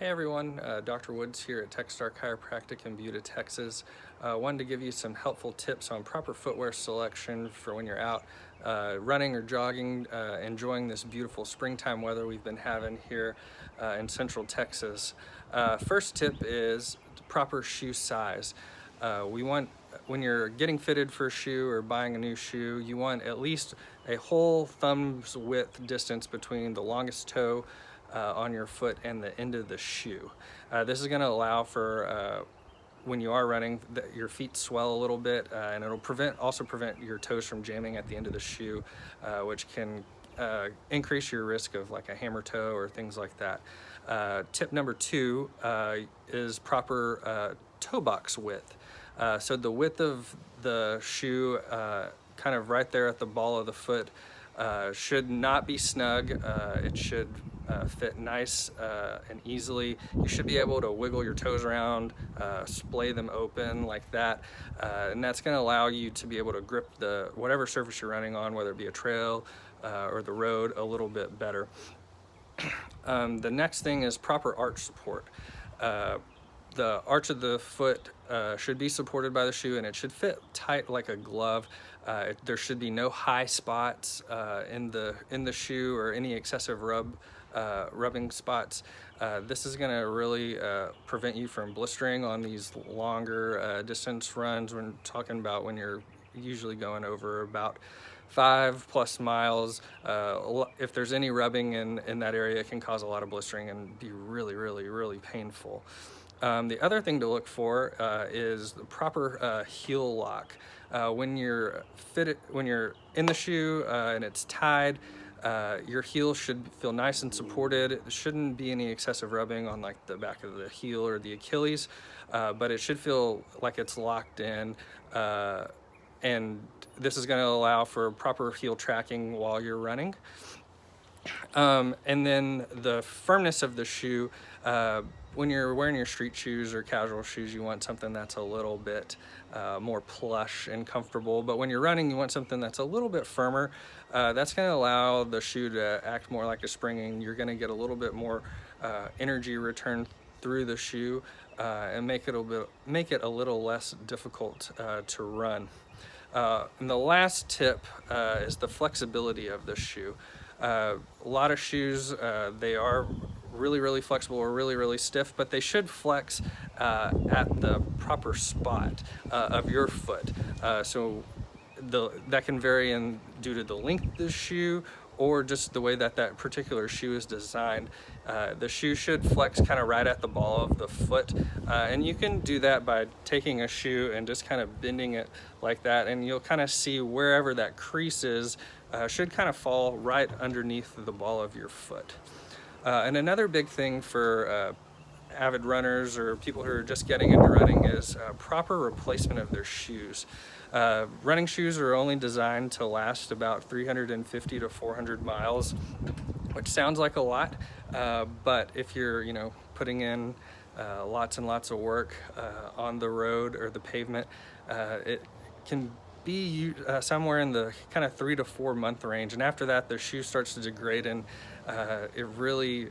Hey everyone, Dr. Woods here at TexStar Chiropractic in Buda, Texas. Wanted to give you some helpful tips on proper footwear selection for when you're out running or jogging, enjoying this beautiful springtime weather we've been having here in central Texas. First tip is proper shoe size. When you're getting fitted for a shoe or buying a new shoe, you want at least a whole thumb's width distance between the longest toe on your foot and the end of the shoe. This is going to allow for when you are running that your feet swell a little bit, and it'll also prevent your toes from jamming at the end of the shoe, which can increase your risk of like a hammer toe or things like that. Tip number two is proper toe box width. So the width of the shoe, kind of right there at the ball of the foot, should not be snug. It should fit nice and easily. You should be able to wiggle your toes around, splay them open like that, and that's going to allow you to be able to grip whatever surface you're running on, whether it be a trail or the road, a little bit better. The next thing is proper arch support. The arch of the foot should be supported by the shoe, and it should fit tight like a glove. There should be no high spots in the shoe or any excessive rubbing spots. This is going to really prevent you from blistering on these longer distance runs. We're talking about when you're usually going over about 5+ miles. If there's any rubbing in that area, it can cause a lot of blistering and be really painful. The other thing to look for is the proper heel lock. When you're in the shoe and it's tied, your heel should feel nice and supported. There shouldn't be any excessive rubbing on like the back of the heel or the Achilles, but it should feel like it's locked in. And this is going to allow for proper heel tracking while you're running. And then the firmness of the shoe, when you're wearing your street shoes or casual shoes, you want something that's a little bit more plush and comfortable. But when you're running, you want something that's a little bit firmer. That's going to allow the shoe to act more like a spring, and you're going to get a little bit more energy return through the shoe and make it a little less difficult to run. And the last tip is the flexibility of the shoe. A lot of shoes, they are really flexible or really stiff, but they should flex at the proper spot of your foot. So that can vary due to the length of the shoe or just the way that particular shoe is designed. The shoe should flex kind of right at the ball of the foot, and you can do that by taking a shoe and just kind of bending it like that, and you'll kind of see wherever that crease is should kind of fall right underneath the ball of your foot. And another big thing for avid runners or people who are just getting into running is proper replacement of their shoes. Running shoes are only designed to last about 350 to 400 miles, which sounds like a lot, but if you're putting in lots and lots of work on the road or the pavement, it can be somewhere in the kind of 3 to 4 month range, and after that the shoe starts to degrade, and it really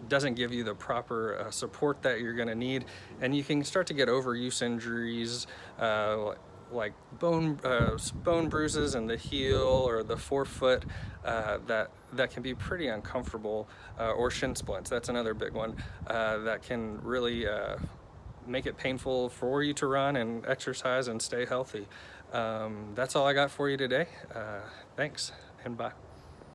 doesn't give you the proper support that you're going to need, and you can start to get overuse injuries like bone bruises in the heel or the forefoot that can be pretty uncomfortable, or shin splints. That's another big one that can really make it painful for you to run and exercise and stay healthy. That's all I got for you today. Thanks, and bye.